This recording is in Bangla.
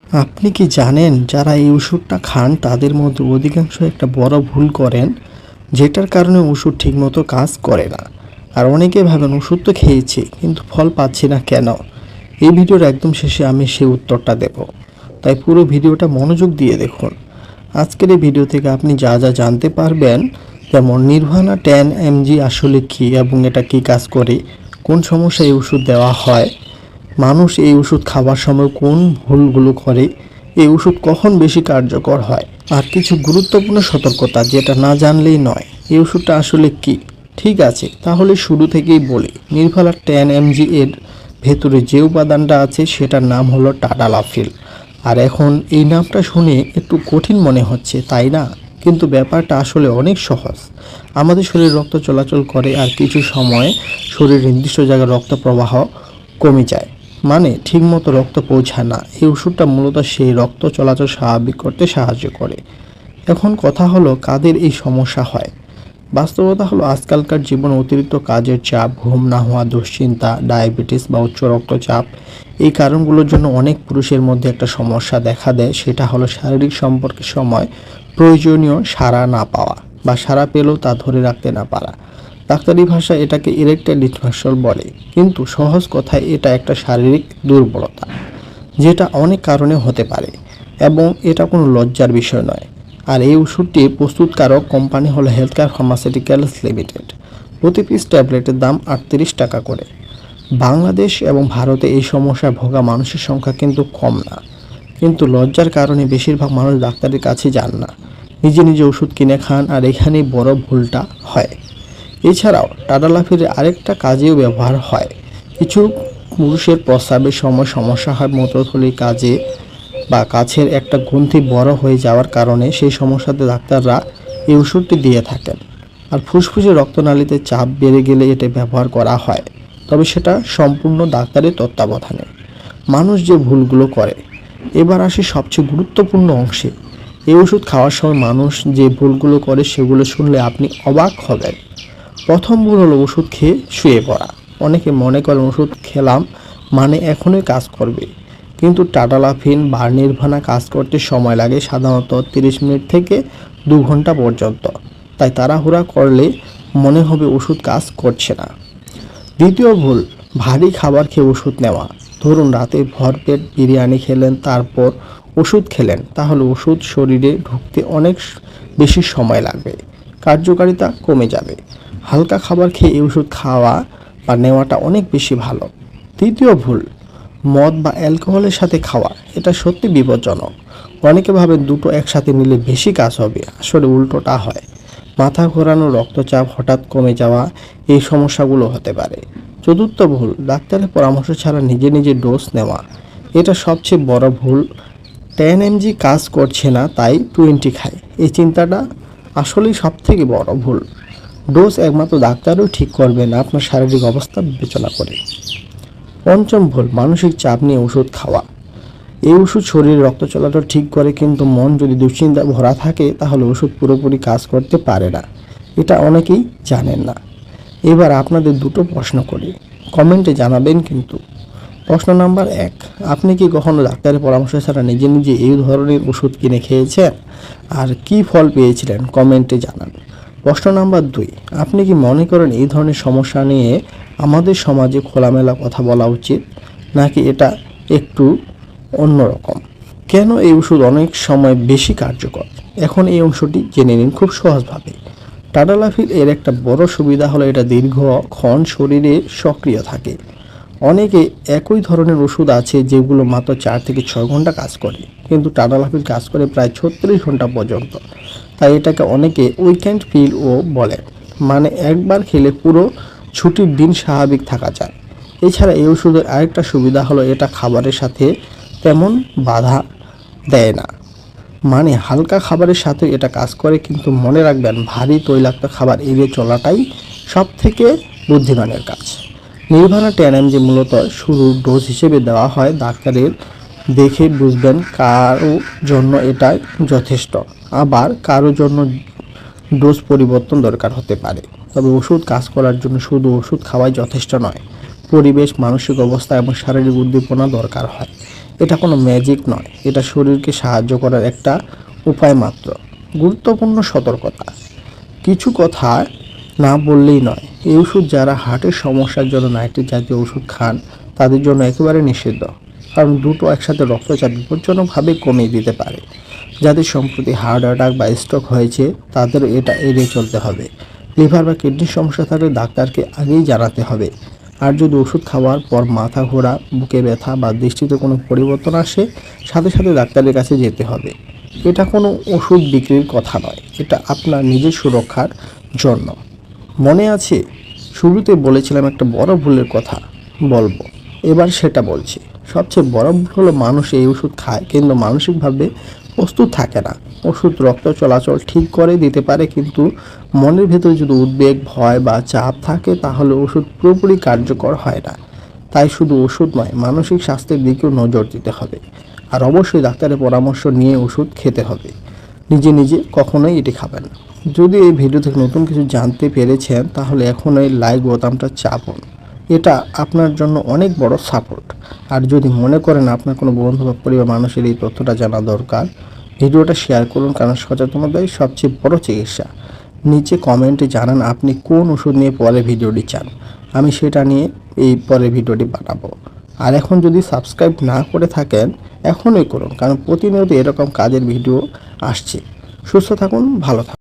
আপনি কি জানেন যারা এই ওষুধটা খান তাদের মধ্যে অধিকাংশ একটা বড় ভুল করেন, যেটার কারণে ওষুধ ঠিকমতো কাজ করে না। আর অনেকে ভাবেন ওষুধ তো খেয়েছি কিন্তু ফল পাচ্ছি না কেন। এই ভিডিওর একদম শেষে আমি সেই উত্তরটা দেব, তাই পুরো ভিডিওটা মনোযোগ দিয়ে দেখুন। আজকের এই ভিডিও থেকে আপনি যা যা জানতে পারবেন, যেমন নির্ভানা 10 mg আসলে কী এবং এটা কী কাজ করে, কোন সমস্যায় এই ওষুধ দেওয়া হয়, মানুষ এই ওষুধ খাওয়ার সময় কোন ভুলগুলো করে, এই ওষুধ কখন বেশি কার্যকর হয়, আর কিছু গুরুত্বপূর্ণ সতর্কতা যেটা না জানলেই নয়। এই ওষুধটা আসলে কি? ঠিক আছে, তাহলে শুরু থেকেই বলি। নির্ভালা 10 mg এর ভেতরে যে উপাদানটা আছে সেটার নাম হলো টাডালাফিল। আর এখন এই নামটা শুনে একটু কঠিন মনে হচ্ছে, তাই না? কিন্তু ব্যাপারটা আসলে অনেক সহজ। আমাদের শরীরে রক্ত চলাচল করে আর কিছু সময় শরীরের নির্দিষ্ট জায়গায় রক্ত প্রবাহ কমে যায়, মানে ঠিকমতো রক্ত পৌঁছায় না। এই ওষুধটা মূলত সেই রক্ত চলাচল স্বাভাবিক করতে সাহায্য করে। এখন কথা হলো কাদের এই সমস্যা হয়। বাস্তবতা হলো আজকালকার জীবনে অতিরিক্ত কাজের চাপ, ঘুম না হওয়া, দুশ্চিন্তা, ডায়াবেটিস বা উচ্চ রক্তচাপ, এই কারণগুলোর জন্য অনেক পুরুষের মধ্যে একটা সমস্যা দেখা দেয়। সেটা হলো শারীরিক সম্পর্কের সময় প্রয়োজনীয় সাড়া না পাওয়া বা সাড়া পেলেও তা ধরে রাখতে না পারা। ডাক্তারি ভাষায় এটাকে ইরেকটাইল ডিসফাংশন বলে, কিন্তু সহজ কথায় এটা একটা শারীরিক দুর্বলতা যেটা অনেক কারণে হতে পারে এবং এটা কোনো লজ্জার বিষয় নয়। আর এই ওষুধটি প্রস্তুতকারক কোম্পানি হলো হেলথকেয়ার ফার্মাসিউটিক্যালস লিমিটেড। প্রতি পিস ট্যাবলেটের দাম 38 টাকা করে। বাংলাদেশ এবং ভারতে এই সমস্যায় ভোগা মানুষের সংখ্যা কিন্তু কম না, কিন্তু লজ্জার কারণে বেশিরভাগ মানুষ ডাক্তারের কাছে যান না, নিজে নিজে ওষুধ কিনে খান, আর এখানেই বড় ভুলটা হয়। এছাড়াও টাডালাফিলের আরেকটা কাজেও ব্যবহার হয়। কিছু পুরুষের প্রস্রাবের সময় সমস্যা হয় মূত্রথলির কাজে বা কাছের একটা গ্রন্থি বড় হয়ে যাওয়ার কারণে, সেই সমস্যাতে ডাক্তাররা এই ওষুধটি দিয়ে থাকেন। আর ফুসফুসে রক্তনালীতে চাপ বেড়ে গেলে এটা ব্যবহার করা হয়, তবে সেটা সম্পূর্ণ ডাক্তারের তত্ত্বাবধানে। মানুষ যে ভুলগুলো করে, এবার আসি সবচেয়ে গুরুত্বপূর্ণ অংশে। এই ওষুধ খাওয়ার সময় মানুষ যে ভুলগুলো করে সেগুলো শুনলে আপনি অবাক হবেন। প্রথম ভুল হলো ওষুধ খেয়ে শুয়ে পড়া। অনেকে মনে করেন ওষুধ খেলাম মানে এখনই কাজ করবে, কিন্তু টাডালাফিল বা নির্ভানা কাজ করতে সময় লাগে সাধারণত 30 মিনিট থেকে 2 ঘন্টা পর্যন্ত। তাই তাড়াহুড়া করলে মনে হবে ওষুধ কাজ করছে না। দ্বিতীয় ভুল, ভারী খাবার খেয়ে ওষুধ নেওয়া। ধরুন রাতে ভরপেট বিরিয়ানি খেলেন, তারপর ওষুধ খেলেন, তাহলে ওষুধ শরীরে ঢুকতে অনেক বেশি সময় লাগবে, কার্যকারিতা কমে যাবে। হালকা খাবার খেয়ে এই ওষুধ খাওয়া বা নেওয়াটা অনেক বেশি ভালো। তৃতীয় ভুল, মদ বা অ্যালকোহলের সাথে খাওয়া। এটা সত্যি বিপজ্জনক। অনেকে ভাবে দুটো একসাথে নিলে বেশি কাজ হবে, আসলে উল্টোটা হয়। মাথা ঘোরানো, রক্তচাপ হঠাৎ কমে যাওয়া, এই সমস্যাগুলো হতে পারে। চতুর্থ ভুল, ডাক্তারের পরামর্শ ছাড়া নিজে নিজে ডোজ নেওয়া। এটা সবচেয়ে বড় ভুল। 10 mg কাজ করছে না তাই 20 খাই, এই চিন্তাটা আসলেই সবথেকে বড় ভুল। ডোজ একমাত্র ডাক্তারও ঠিক করবেন আপনার শারীরিক অবস্থা বিবেচনা করে। পঞ্চম ভুল, মানসিক চাপ নিয়ে ওষুধ খাওয়া। এই ওষুধ শরীরে রক্ত চলাচল ঠিক করে, কিন্তু মন যদি দুশ্চিন্তা ভরা থাকে তাহলে ওষুধ পুরোপুরি কাজ করতে পারে না। এটা অনেকেই জানেন না। এবার আপনাদের দুটো প্রশ্ন করি, কমেন্টে জানাবেন কিন্তু। প্রশ্ন নাম্বার 1, আপনি কি কখনো ডাক্তারের পরামর্শ ছাড়া নিজে নিজে এই ধরনের ওষুধ কিনে খেয়েছেন? আর কি ফল পেয়েছিলেন? কমেন্টে জানান। প্রশ্ন নাম্বার 2, আপনি কি মনে করেন এই ধরনের সমস্যা নিয়ে আমাদের সমাজে খোলামেলা কথা বলা উচিত, নাকি এটা একটু অন্যরকম? কেন এই ওষুধ অনেক সময় বেশি কার্যকর? এখন এই অংশটি জেনে নিন খুব সহজভাবে। টাডালাফিল এর একটা বড় সুবিধা হলো এটা দীর্ঘক্ষণ শরীরে সক্রিয় থাকে। অনেকে একই ধরনের ওষুধ আছে যেগুলো মাত্র 4 থেকে 6 ঘন্টা কাজ করে, কিন্তু টাডালাফিল কাজ করে প্রায় 36 ঘন্টা পর্যন্ত। তাই এটাকে অনেকে উইকেন্ড পিলও বলে, মানে একবার খেলে পুরো ছুটির দিন স্বাভাবিক থাকা যায়। এছাড়া এই ওষুধের আরেকটা সুবিধা হলো এটা খাবারের সাথে তেমন বাধা দেয় না, মানে হালকা খাবারের সাথে এটা কাজ করে। কিন্তু মনে রাখবেন, ভারী তৈলাক্ত খাবার এড়িয়ে চলাটাই সব থেকে বুদ্ধিমানের কাজ। নির্ভানা 10 mg মূলত শুরুর ডোজ হিসেবে দেওয়া হয়। ডাক্তারের দেখে বুঝবেন কারো জন্য এটা যথেষ্ট, আবার কারো জন্য ডোজ পরিবর্তন দরকার হতে পারে। তবে ওষুধ কাজ করার জন্য শুধু ওষুধ খাওয়াই যথেষ্ট নয়, পরিবেশ, মানসিক অবস্থা এবং শারীরিক উদ্দীপনা দরকার হয়। এটা কোনো ম্যাজিক নয়, এটা শরীরকে সাহায্য করার একটা উপায় মাত্র। গুরুত্বপূর্ণ সতর্কতা, কিছু কথা না বললেই নয়। এই ওষুধ যারা হার্টের সমস্যার জন্য নাইট্রেট জাতীয় ওষুধ খান তাদের জন্য একেবারে নিষিদ্ধ, কারণ দুটো একসাথে রক্তচাপ বিপজ্জনকভাবে কমিয়ে দিতে পারে। যাদের সম্প্রতি হার্ট অ্যাটাক বা স্ট্রোক হয়েছে তাদের এটা এড়িয়ে চলতে হবে। লিভার বা কিডনির সমস্যা থাকলে ডাক্তারকে আগেই জানাতে হবে। আর যদি ওষুধ খাওয়ার পর মাথা ঘোরা, বুকে ব্যথা বা দৃষ্টিতে কোনো পরিবর্তন আসে, সাথে সাথে ডাক্তারের কাছে যেতে হবে। এটা কোনো ওষুধ বিক্রির কথা নয়, এটা আপনার নিজের সুরক্ষার জন্য। মনে আছে শুরুতে বলেছিলাম একটা বড় ভুলের কথা বলবো, এবার সেটা বলছি। সবচেয়ে বড় ভুল হলো মানুষ এই ওষুধ খায় কিন্তু মানসিকভাবে প্রস্তুত থাকে না। ওষুধ রক্ত চলাচল ঠিক করে দিতে পারে, কিন্তু মনের ভেতরে যদি উদ্বেগ, ভয় বা চাপ থাকে তাহলে ওষুধ পুরোপুরি কার্যকর হয় না। তাই শুধু ওষুধ নয়, মানসিক স্বাস্থ্যের দিকেও নজর দিতে হবে। আর অবশ্যই ডাক্তারের পরামর্শ নিয়ে ওষুধ খেতে হবে। নিজে নিজে কখনোই এটি খাবেন না। যদি এই ভিডিও থেকে নতুন কিছু জানতে পেরেছেন তাহলে এখনই লাইক বোতামটা চাপুন, এটা আপনার জন্য অনেক বড় সাপোর্ট। আর যদি মনে করেন আপনার কোনো বন্ধু বা পরিবার মানুষের এই তথ্যটা জানা দরকার, ভিডিওটা শেয়ার করুন, কারণ সচেতনতাই সবচেয়ে বড় চিকিৎসা। নিচে কমেন্টে জানান আপনি কোন ওষুধ নিয়ে পরে ভিডিওটি চান, আমি সেটা নিয়ে এই পরে ভিডিওটি বানাবো। আর এখন যদি সাবস্ক্রাইব না করে থাকেন এখনই করুন, কারণ প্রতিনিয়ত এরকম কাজের ভিডিও আসছে। সুস্থ থাকুন, ভালো থাকুন।